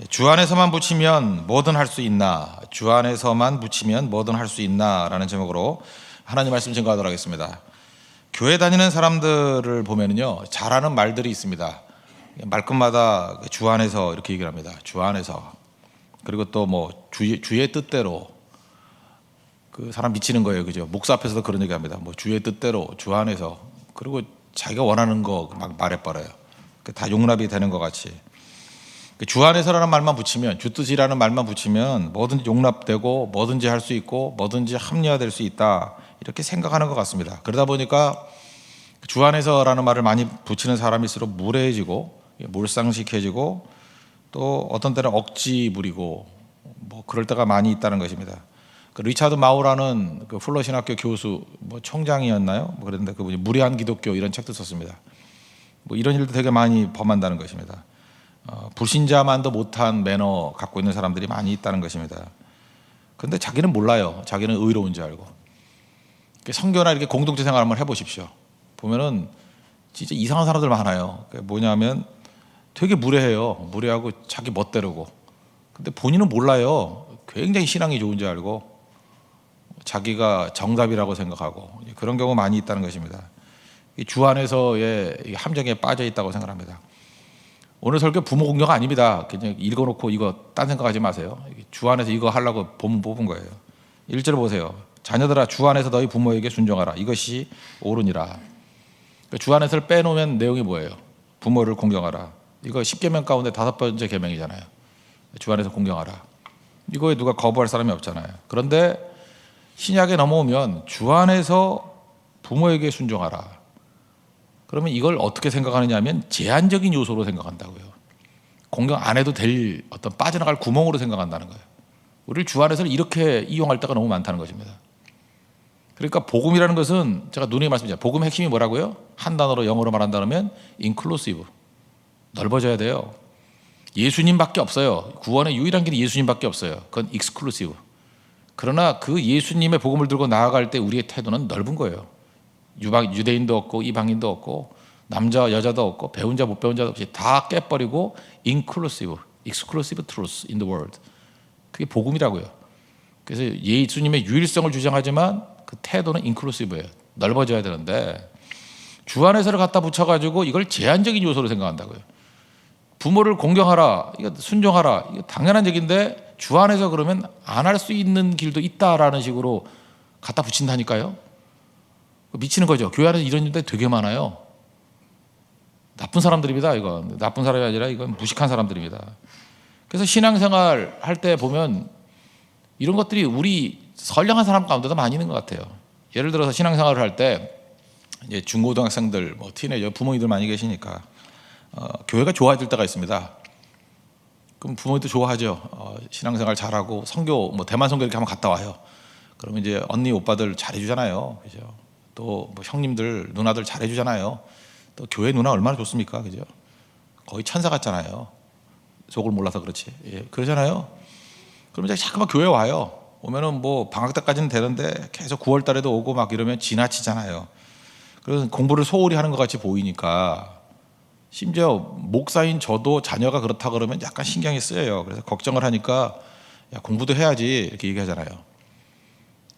주 안에서만 붙이면 뭐든 할 수 있나? 주 안에서만 붙이면 뭐든 할 수 있나? 라는 제목으로 하나님 말씀 증거하도록 하겠습니다. 교회 다니는 사람들을 보면요, 잘하는 말들이 있습니다. 말끝마다 주 안에서 이렇게 얘기를 합니다. 주 안에서. 그리고 또 뭐 주의 뜻대로. 그 사람 미치는 거예요. 그죠? 목사 앞에서도 그런 얘기 합니다. 뭐 주의 뜻대로, 주 안에서. 그리고 자기가 원하는 거 막 말해버려요. 다 용납이 되는 것 같이. 주 안에서라는 말만 붙이면, 주 뜻이라는 말만 붙이면 뭐든지 용납되고 뭐든지 할 수 있고 뭐든지 합리화될 수 있다, 이렇게 생각하는 것 같습니다. 그러다 보니까 주 안에서라는 말을 많이 붙이는 사람일수록 무례해지고 몰상식해지고 또 어떤 때는 억지 부리고 뭐 그럴 때가 많이 있다는 것입니다. 그 리차드 마우라는 그 풀러 신학교 교수, 뭐 총장이었나요? 뭐 그런데 그분이 무례한 기독교 이런 책도 썼습니다. 뭐 이런 일도 되게 많이 범한다는 것입니다. 불신자만도 못한 매너 갖고 있는 사람들이 많이 있다는 것입니다. 그런데 자기는 몰라요. 자기는 의로운 줄 알고. 성교나 이렇게 공동체 생활 한번 해보십시오. 보면은 진짜 이상한 사람들 많아요. 뭐냐면 되게 무례해요. 무례하고 자기 멋대로고. 근데 본인은 몰라요. 굉장히 신앙이 좋은 줄 알고 자기가 정답이라고 생각하고 그런 경우 많이 있다는 것입니다. 주 안에서의 함정에 빠져 있다고 생각합니다. 오늘 설교 부모 공격 아닙니다. 그냥 읽어놓고 이거 딴 생각하지 마세요. 주 안에서 이거 하려고 본문 뽑은 거예요. 1절 보세요. 자녀들아, 주 안에서 너희 부모에게 순종하라. 이것이 옳으니라. 주 안에서를 빼놓으면 내용이 뭐예요? 부모를 공경하라. 이거 10계명 가운데 5번째 계명이잖아요. 주 안에서 공경하라. 이거에 누가 거부할 사람이 없잖아요. 그런데 신약에 넘어오면 주 안에서 부모에게 순종하라. 그러면 이걸 어떻게 생각하느냐 하면 제한적인 요소로 생각한다고요. 공경 안 해도 될 어떤 빠져나갈 구멍으로 생각한다는 거예요. 우리를 주 안에서는 이렇게 이용할 때가 너무 많다는 것입니다. 그러니까 복음이라는 것은 제가 누누이 말씀드렸잖아요. 복음의 핵심이 뭐라고요? 한 단어로 영어로 말한다면 inclusive, 넓어져야 돼요. 예수님밖에 없어요. 구원의 유일한 길이 예수님밖에 없어요. 그건 exclusive. 그러나 그 예수님의 복음을 들고 나아갈 때 우리의 태도는 넓은 거예요. 유대인도 없고 이방인도 없고 남자 여자도 없고 배운 자 못 배운 자도 없이 다 깨버리고 inclusive, exclusive truth in the world. 그게 복음이라고요. 그래서 예수님의 유일성을 주장하지만 그 태도는 inclusive예요. 넓어져야 되는데 주 안에서를 갖다 붙여가지고 이걸 제한적인 요소로 생각한다고요. 부모를 공경하라, 이거 순종하라, 이거 당연한 얘기인데 주 안에서 그러면 안 할 수 있는 길도 있다라는 식으로 갖다 붙인다니까요. 미치는 거죠. 교회 안에서 이런 일들 되게 많아요. 나쁜 사람들입니다. 이건 나쁜 사람이 아니라 이건 무식한 사람들입니다. 그래서 신앙생활 할 때 보면 이런 것들이 우리 선량한 사람 가운데도 많이 있는 것 같아요. 예를 들어서 신앙생활을 할 때 이제 중고등학생들, 뭐 티네이저 부모님들 많이 계시니까 교회가 좋아질 때가 있습니다. 그럼 부모님도 좋아하죠. 신앙생활 잘하고 선교, 뭐 대만 선교 이렇게 한번 갔다 와요. 그러면 이제 언니 오빠들 잘해주잖아요. 그죠? 또 뭐 형님들 누나들 잘해주잖아요. 또 교회 누나 얼마나 좋습니까? 그죠? 거의 천사 같잖아요. 속을 몰라서 그렇지. 예, 그러잖아요. 그럼 이제 자꾸만 교회 와요. 오면은 뭐 방학 때까지는 되는데 계속 9월 달에도 오고 막 이러면 지나치잖아요. 그래서 공부를 소홀히 하는 것 같이 보이니까 심지어 목사인 저도 자녀가 그렇다 그러면 약간 신경이 쓰여요. 그래서 걱정을 하니까 야, 공부도 해야지 이렇게 얘기하잖아요.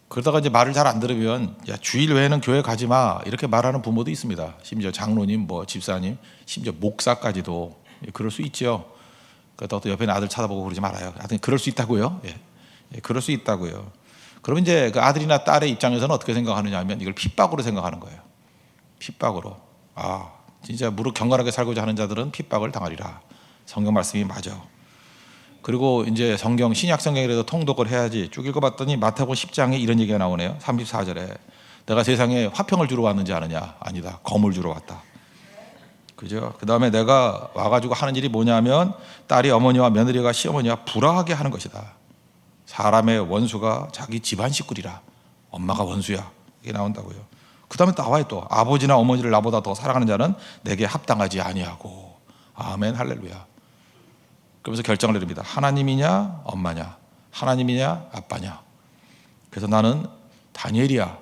그러다가 이제 말을 잘 안 들으면 야, 주일 외에는 교회 가지 마 이렇게 말하는 부모도 있습니다. 심지어 장로님, 뭐 집사님, 심지어 목사까지도 그럴 수 있죠. 그러다 또 옆에 있는 아들 쳐다보고 그러지 말아요. 하여튼 그럴 수 있다고요. 예. 예, 그럴 수 있다고요. 그러면 이제 그 아들이나 딸의 입장에서는 어떻게 생각하느냐 하면 이걸 핍박으로 생각하는 거예요. 핍박으로. 아, 진짜 무릇 경건하게 살고자 하는 자들은 핍박을 당하리라. 성경 말씀이 맞아. 그리고 이제 성경, 신약 성경이라도 통독을 해야지. 쭉 읽어봤더니 마태복음 10장에 이런 얘기가 나오네요. 34절에 내가 세상에 화평을 주러 왔는지 아느냐? 아니다. 검을 주러 왔다. 그죠? 그 다음에 내가 와가지고 하는 일이 뭐냐면 딸이 어머니와 며느리가 시어머니와 불화하게 하는 것이다. 사람의 원수가 자기 집안 식구리라. 엄마가 원수야. 이게 나온다고요. 그 다음에 나와요 또. 아버지나 어머니를 나보다 더 사랑하는 자는 내게 합당하지 아니하고. 아멘 할렐루야. 그러면서 결정을 내립니다. 하나님이냐 엄마냐, 하나님이냐 아빠냐. 그래서 나는 다니엘이야.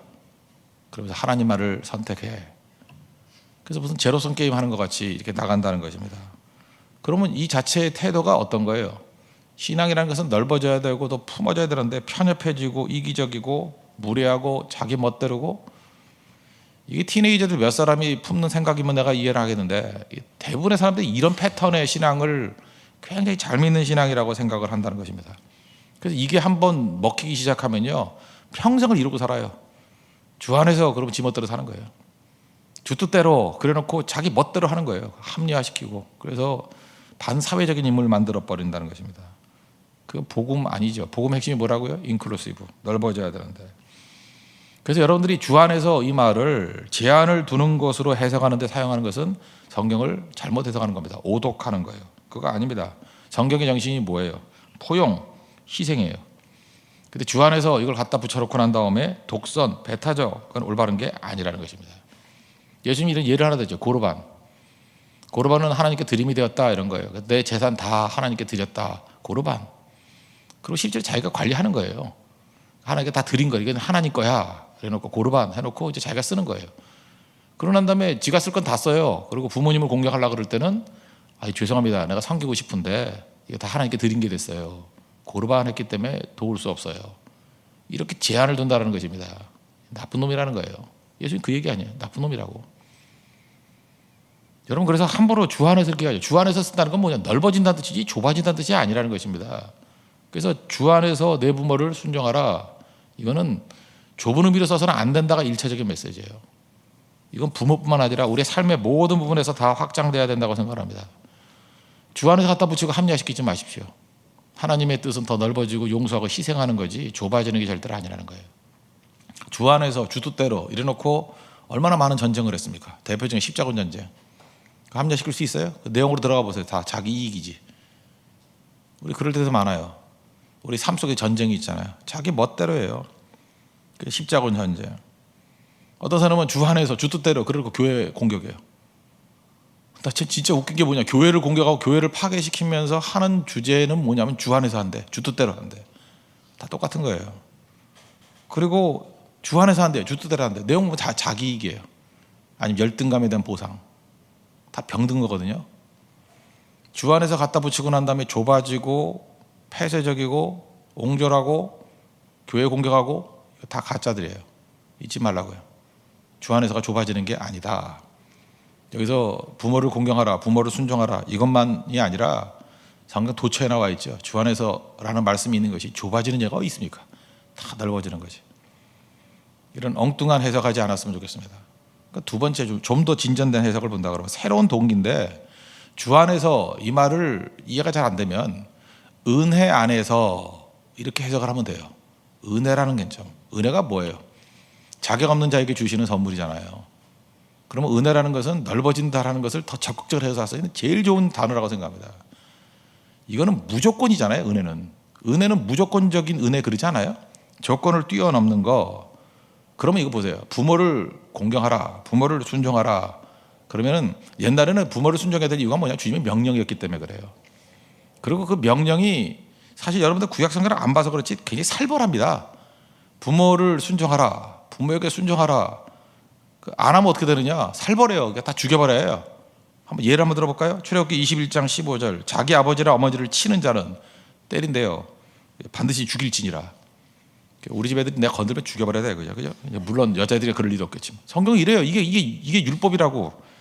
그러면서 하나님 말을 선택해. 그래서 무슨 제로섬 게임 하는 것 같이 이렇게 나간다는 것입니다. 그러면 이 자체의 태도가 어떤 거예요? 신앙이라는 것은 넓어져야 되고 더 품어져야 되는데 편협해지고 이기적이고 무례하고 자기 멋대로고, 이게 티네이저들 몇 사람이 품는 생각이면 내가 이해를 하겠는데 대부분의 사람들이 이런 패턴의 신앙을 굉장히 잘 믿는 신앙이라고 생각을 한다는 것입니다. 그래서 이게 한번 먹히기 시작하면요 평생을 이루고 살아요. 주 안에서 그러면 지 멋대로 사는 거예요. 주 뜻대로 그래놓고 자기 멋대로 하는 거예요. 합리화시키고. 그래서 반사회적인 인물을 만들어 버린다는 것입니다. 그건 복음 아니죠. 복음 핵심이 뭐라고요? 인클루시브, 넓어져야 되는데. 그래서 여러분들이 주 안에서 이 말을 제한을 두는 것으로 해석하는 데 사용하는 것은 성경을 잘못 해석하는 겁니다. 오독하는 거예요. 그거 아닙니다. 성경의 정신이 뭐예요? 포용, 희생이에요. 근데 주 안에서 이걸 갖다 붙여놓고 난 다음에 독선, 배타적, 그건 올바른 게 아니라는 것입니다. 예수님이 이런 예를 하나 되죠. 고르반. 고르반은 하나님께 드림이 되었다 이런 거예요. 내 재산 다 하나님께 드렸다. 고르반. 그리고 실제로 자기가 관리하는 거예요. 하나님께 다 드린 거예요. 이건 하나님 거야. 그래놓고 고르반 해놓고 이제 자기가 쓰는 거예요. 그러고 난 다음에 지가 쓸 건 다 써요. 그리고 부모님을 공격하려고 그럴 때는 죄송합니다. 내가 섬기고 싶은데 이거 다 하나님께 드린 게 됐어요. 고르반 했기 때문에 도울 수 없어요. 이렇게 제한을 둔다는 것입니다. 나쁜 놈이라는 거예요. 예수님 그 얘기 아니에요. 나쁜 놈이라고. 여러분 그래서 함부로 주 안에서 이렇게 하죠. 주 안에서 쓴다는 건 뭐냐? 넓어진다는 뜻이지 좁아진다는 뜻이 아니라는 것입니다. 그래서 주 안에서 내 부모를 순종하라. 이거는 좁은 의미로 써서는 안 된다가 일차적인 메시지예요. 이건 부모뿐만 아니라 우리의 삶의 모든 부분에서 다 확장돼야 된다고 생각합니다. 주 안에서 갖다 붙이고 합리화시키지 마십시오. 하나님의 뜻은 더 넓어지고 용서하고 희생하는 거지 좁아지는 게 절대로 아니라는 거예요. 주 안에서 주 뜻대로 이래놓고 얼마나 많은 전쟁을 했습니까? 대표적인 십자군 전쟁. 합리화시킬 수 있어요? 그 내용으로 들어가 보세요. 다 자기 이익이지. 우리 그럴 때도 많아요. 우리 삶 속에 전쟁이 있잖아요. 자기 멋대로예요. 십자군 전쟁. 어떤 사람은 주 안에서 주 뜻대로 그러고 교회 공격해요. 나 진짜 웃긴 게 뭐냐? 교회를 공격하고 교회를 파괴시키면서 하는 주제는 뭐냐면 주 안에서 한대. 주 뜻대로 한대. 다 똑같은 거예요. 그리고 주 안에서 한대요. 주 뜻대로 한대. 내용은 다 자기 이익이에요. 아니면 열등감에 대한 보상. 다 병든 거거든요. 주 안에서 갖다 붙이고 난 다음에 좁아지고 폐쇄적이고 옹졸하고 교회 공격하고 다 가짜들이에요. 잊지 말라고요. 주 안에서가 좁아지는 게 아니다. 여기서 부모를 공경하라, 부모를 순종하라 이것만이 아니라 성경 도처에 나와 있죠. 주 안에서라는 말씀이 있는 것이 좁아지는 예가 어디 있습니까? 다 넓어지는 거지. 이런 엉뚱한 해석하지 않았으면 좋겠습니다. 그러니까 두 번째 좀 더 진전된 해석을 본다 그러면 새로운 동기인데 주 안에서 이 말을 이해가 잘 안 되면 은혜 안에서 이렇게 해석을 하면 돼요. 은혜라는 게 좀 은혜가 뭐예요? 자격 없는 자에게 주시는 선물이잖아요. 그러면 은혜라는 것은 넓어진다라는 것을 더 적극적으로 해서 쓰는 제일 좋은 단어라고 생각합니다. 이거는 무조건이잖아요. 은혜는 무조건적인 은혜 그러지 않아요? 조건을 뛰어넘는 거. 그러면 이거 보세요. 부모를 공경하라, 부모를 순종하라. 그러면은 옛날에는 부모를 순종해야 될 이유가 뭐냐? 주님의 명령이었기 때문에 그래요. 그리고 그 명령이 사실 여러분들 구약 성경을 안 봐서 그렇지 굉장히 살벌합니다. 부모를 순종하라, 부모에게 순종하라. 안 하면 어떻게 되느냐? 살벌해요. 다 죽여버려요. 한번 예를 한번 들어볼까요? 출애굽기 21장 15절. 자기 아버지나 어머니를 치는 자는 때린대요. 반드시 죽일지니라. 우리 집 애들이 내가 건들면 죽여버려야 돼, 그죠? 물론 여자애들이 그럴 일도 없겠지만 성경이 이래요. 이게 율법이라고.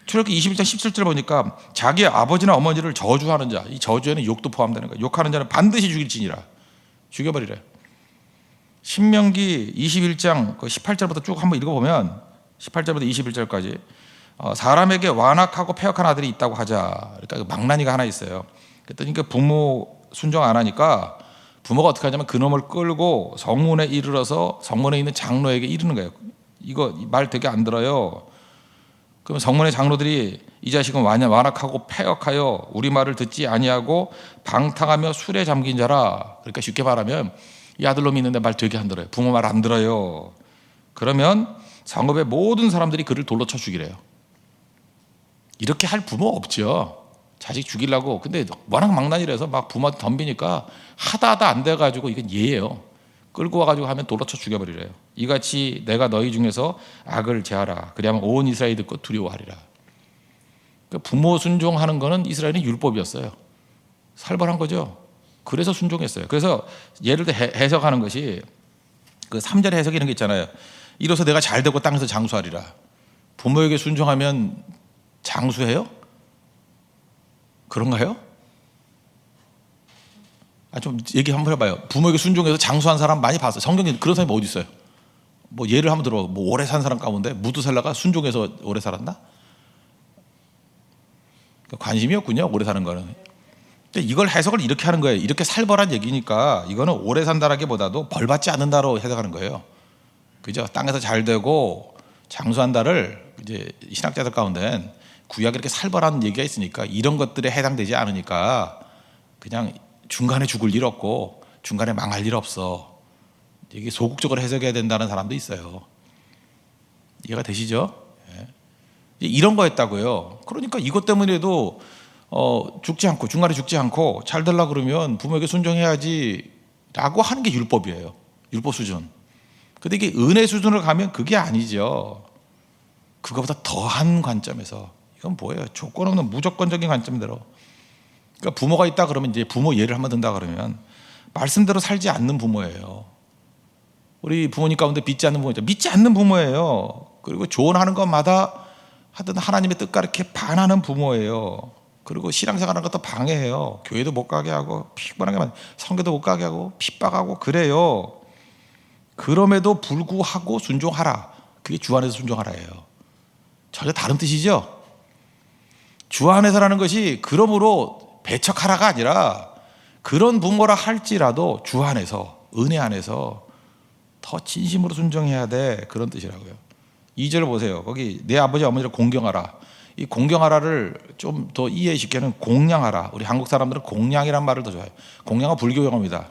출애굽기 21장 17절 보니까 자기 아버지나 어머니를 저주하는 자, 이 저주에는 욕도 포함되는 거예요. 욕하는 자는 반드시 죽일지니라. 죽여버리래. 신명기 21장 18절부터 쭉 한번 읽어보면 18절부터 21절까지 사람에게 완악하고 패역한 아들이 있다고 하자. 그러니까 망나니가 하나 있어요. 그랬더니 그 부모 순종 안 하니까 부모가 어떻게 하냐면 그놈을 끌고 성문에 이르러서 성문에 있는 장로에게 이르는 거예요. 이거 말 되게 안 들어요. 그럼 성문의 장로들이 이 자식은 완악하고 패역하여 우리 말을 듣지 아니하고 방탕하며 술에 잠긴 자라. 그러니까 쉽게 말하면 이 아들놈이 있는데 말 되게 안 들어요. 부모 말 안 들어요. 그러면 성읍의 모든 사람들이 그를 돌로 쳐 죽이래요. 이렇게 할 부모 없죠. 자식 죽이려고. 근데 워낙 망나니라서 막 부모한테 덤비니까 하다 안 돼가지고 이건 예예요. 끌고 와가지고 하면 돌로 쳐 죽여버리래요. 이같이 내가 너희 중에서 악을 제하라. 그리하면 온 이스라엘이 듣고 두려워하리라. 그러니까 부모 순종하는 거는 이스라엘의 율법이었어요. 살벌한 거죠. 그래서 순종했어요. 그래서 예를 들어 해석하는 것이 그 3절의 해석 이런 게 있잖아요. 이로써 내가 잘 되고 땅에서 장수하리라. 부모에게 순종하면 장수해요? 그런가요? 좀 얘기 한번 해봐요. 부모에게 순종해서 장수한 사람 많이 봤어요. 성경에 그런 사람이 어디 있어요? 뭐 예를 한번 들어. 뭐 오래 산 사람 가운데 무두셀라가 순종해서 오래 살았나? 관심이 없군요. 오래 사는 거는. 근데 이걸 해석을 이렇게 하는 거예요. 이렇게 살벌한 얘기니까 이거는 오래 산다라기보다도 벌 받지 않는다로 해석하는 거예요. 그죠? 땅에서 잘 되고 장수한다를 이제 신학자들 가운데 구약에 이렇게 살벌한 얘기가 있으니까 이런 것들에 해당되지 않으니까 그냥 중간에 죽을 일 없고 중간에 망할 일 없어. 이게 소극적으로 해석해야 된다는 사람도 있어요. 이해가 되시죠? 예. 이런 거였다고요. 그러니까 이것 때문에도 죽지 않고 중간에 죽지 않고 잘 되려고 그러면 부모에게 순종해야지 라고 하는 게 율법이에요. 율법 수준. 근데 이게 은혜 수준으로 가면 그게 아니죠. 그거보다 더한 관점에서 이건 뭐예요? 조건 없는 무조건적인 관점대로. 그러니까 부모가 있다 그러면 이제 부모 예를 한번 든다 그러면 말씀대로 살지 않는 부모예요. 우리 부모님 가운데 믿지 않는 부모죠. 믿지 않는 부모예요. 그리고 조언하는 것마다 하여튼 하나님의 뜻과 이렇게 반하는 부모예요. 그리고 신앙생활하는 것도 방해해요. 교회도 못 가게 하고 피곤하게 만들고 성교도 못 가게 하고 핍박하고 그래요. 그럼에도 불구하고 순종하라. 그게 주 안에서 순종하라예요. 전혀 다른 뜻이죠. 주 안에서라는 것이 그러므로 배척하라가 아니라 그런 부모라 할지라도 주 안에서 은혜 안에서 더 진심으로 순종해야 돼. 그런 뜻이라고요. 2절 보세요. 거기 내 아버지 어머니를 공경하라. 이 공경하라를 좀 더 이해시키는 공양하라. 우리 한국 사람들은 공양이란 말을 더 좋아해요. 공양은 불교 용어입니다.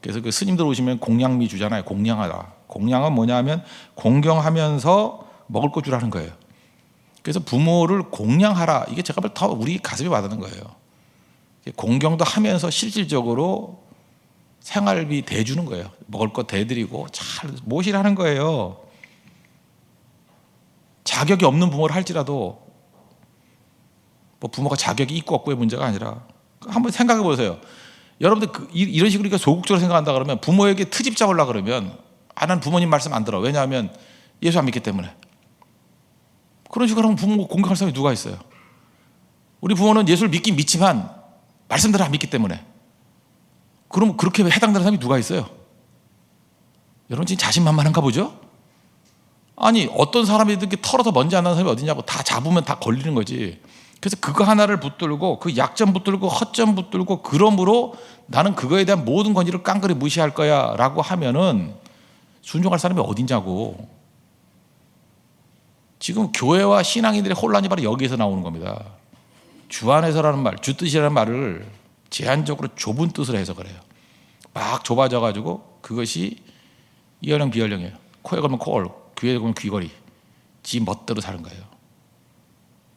그래서 그 스님들 오시면 공양미 주잖아요. 공양하라. 공양은 뭐냐 하면 공경하면서 먹을 것 주라는 거예요. 그래서 부모를 공양하라. 이게 제가 볼 때 더 우리 가슴에 와닿는 거예요. 공경도 하면서 실질적으로 생활비 대주는 거예요. 먹을 것 대드리고 잘 모시라는 거예요. 자격이 없는 부모를 할지라도 뭐 부모가 자격이 있고 없고의 문제가 아니라 한번 생각해 보세요. 여러분들 이런 식으로 소극적으로 생각한다 그러면 부모에게 트집 잡으려고 그러면 난 부모님 말씀 안 들어. 왜냐하면 예수 안 믿기 때문에. 그런 식으로 하면 부모 공격할 사람이 누가 있어요? 우리 부모는 예수를 믿긴 믿지만 말씀대로 안 믿기 때문에. 그럼 그렇게 해당되는 사람이 누가 있어요? 여러분 지금 자신만만한가 보죠? 아니 어떤 사람이 이렇게 털어서 먼지 안 나는 사람이 어디냐고. 다 잡으면 다 걸리는 거지. 그래서 그거 하나를 붙들고 그 약점 붙들고 허점 붙들고 그러므로 나는 그거에 대한 모든 권위를 깡그리 무시할 거야 라고 하면은 순종할 사람이 어디냐고. 지금 교회와 신앙인들의 혼란이 바로 여기에서 나오는 겁니다. 주 안에서라는 말, 주 뜻이라는 말을 제한적으로 좁은 뜻으로 해석을 해요. 막 좁아져 가지고 그것이 이어령 비어령이에요. 코에 걸면 코얼, 귀에 걸면 귀걸이. 지 멋대로 사는 거예요.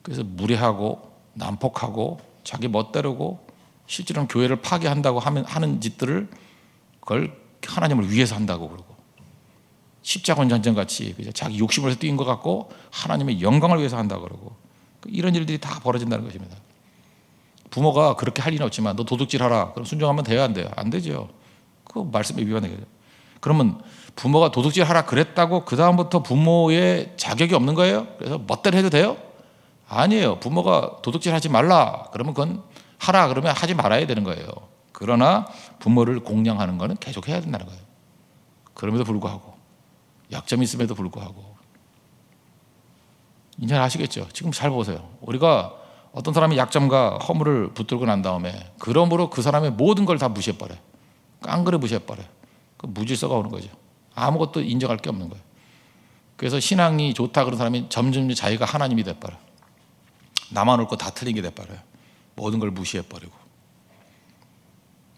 그래서 무례하고 난폭하고 자기 멋대로고 실제로는 교회를 파괴한다고 하는 짓들을 그걸 하나님을 위해서 한다고 그러고 십자군 전쟁 같이 자기 욕심을 위해서 뛰는 것 같고 하나님의 영광을 위해서 한다고 그러고 이런 일들이 다 벌어진다는 것입니다. 부모가 그렇게 할 리는 없지만 너 도둑질하라. 그럼 순종하면 돼요 안 돼요? 안 되죠. 그 말씀에 위반되겠죠. 그러면 부모가 도둑질하라 그랬다고 그 다음부터 부모의 자격이 없는 거예요? 그래서 멋대로 해도 돼요? 아니에요. 부모가 도둑질하지 말라 그러면 그건 하라 그러면 하지 말아야 되는 거예요. 그러나 부모를 공양하는 거는 계속 해야 된다는 거예요. 그럼에도 불구하고 약점이 있음에도 불구하고 이제 아시겠죠? 지금 잘 보세요. 우리가 어떤 사람이 약점과 허물을 붙들고 난 다음에 그러므로 그 사람의 모든 걸 다 무시해버려요. 깡그리 무시해버려요. 그 무질서가 오는 거죠. 아무것도 인정할 게 없는 거예요. 그래서 신앙이 좋다 그런 사람이 점점 자기가 하나님이 돼버려요. 나만 옳고 다 틀린 게 돼버려요. 모든 걸 무시해버리고.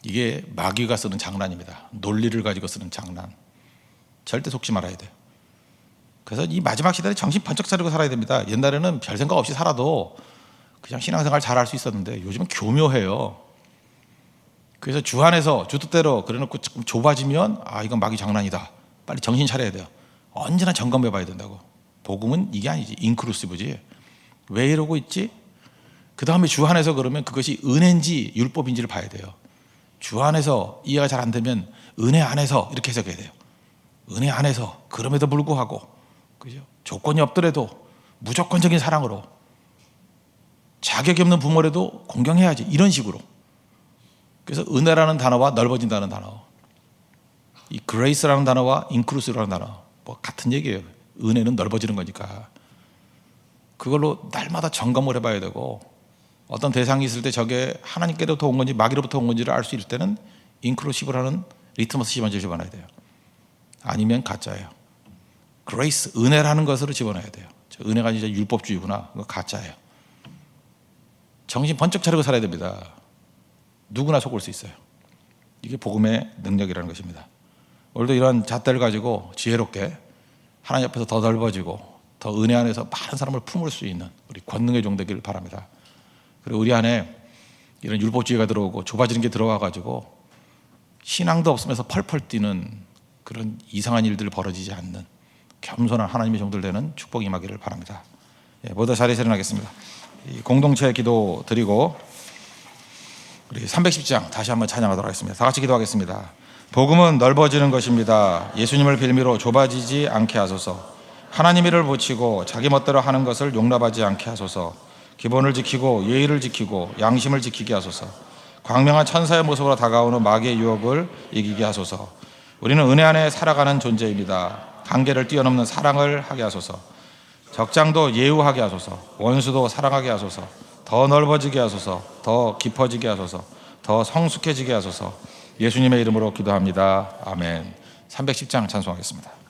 이게 마귀가 쓰는 장난입니다. 논리를 가지고 쓰는 장난. 절대 속지 말아야 돼요. 그래서 이 마지막 시대에 정신 번쩍 차리고 살아야 됩니다. 옛날에는 별 생각 없이 살아도 그냥 신앙생활 잘할 수 있었는데 요즘은 교묘해요. 그래서 주 안에서 주 뜻대로 그래놓고 조금 좁아지면 이건 마귀 장난이다. 빨리 정신 차려야 돼요. 언제나 점검해 봐야 된다고. 복음은 이게 아니지. 인클루시브지. 왜 이러고 있지? 그 다음에 주 안에서 그러면 그것이 은혜인지 율법인지를 봐야 돼요. 주 안에서 이해가 잘 안 되면 은혜 안에서 이렇게 해석해야 돼요. 은혜 안에서 그럼에도 불구하고, 그죠? 조건이 없더라도 무조건적인 사랑으로, 자격이 없는 부모라도 공경해야지, 이런 식으로. 그래서 은혜라는 단어와 넓어진다는 단어, 이 grace라는 단어와 inclusive라는 단어 뭐 같은 얘기예요. 은혜는 넓어지는 거니까 그걸로 날마다 점검을 해봐야 되고, 어떤 대상이 있을 때 저게 하나님께로부터 온 건지 마귀로부터 온 건지를 알 수 있을 때는 인클루시브라는 리트머스 시험지를 집어넣어야 돼요. 아니면 가짜예요. 그레이스, 은혜라는 것으로 집어넣어야 돼요. 은혜가 이제 율법주의구나, 그거 가짜예요. 정신 번쩍 차리고 살아야 됩니다. 누구나 속을 수 있어요. 이게 복음의 능력이라는 것입니다. 오늘도 이런 잣대를 가지고 지혜롭게 하나님 앞에서 더 넓어지고 더 은혜 안에서 많은 사람을 품을 수 있는 우리 권능의 종 되기를 바랍니다. 그리고 우리 안에 이런 율법주의가 들어오고 좁아지는 게 들어와 가지고 신앙도 없으면서 펄펄 뛰는 그런 이상한 일들 벌어지지 않는 겸손한 하나님의 종들 되는 축복이 임하기를 바랍니다. 모두 자리에서 일어나겠습니다. 공동체 기도 드리고 우리 310장 다시 한번 찬양하도록 하겠습니다. 다 같이 기도하겠습니다. 복음은 넓어지는 것입니다. 예수님을 빌미로 좁아지지 않게 하소서. 하나님 일을 붙이고 자기 멋대로 하는 것을 용납하지 않게 하소서. 기본을 지키고 예의를 지키고 양심을 지키게 하소서. 광명한 천사의 모습으로 다가오는 마귀의 유혹을 이기게 하소서. 우리는 은혜 안에 살아가는 존재입니다. 한계를 뛰어넘는 사랑을 하게 하소서. 적장도 예우하게 하소서. 원수도 사랑하게 하소서. 더 넓어지게 하소서. 더 깊어지게 하소서. 더 성숙해지게 하소서. 예수님의 이름으로 기도합니다. 아멘. 310장 찬송하겠습니다.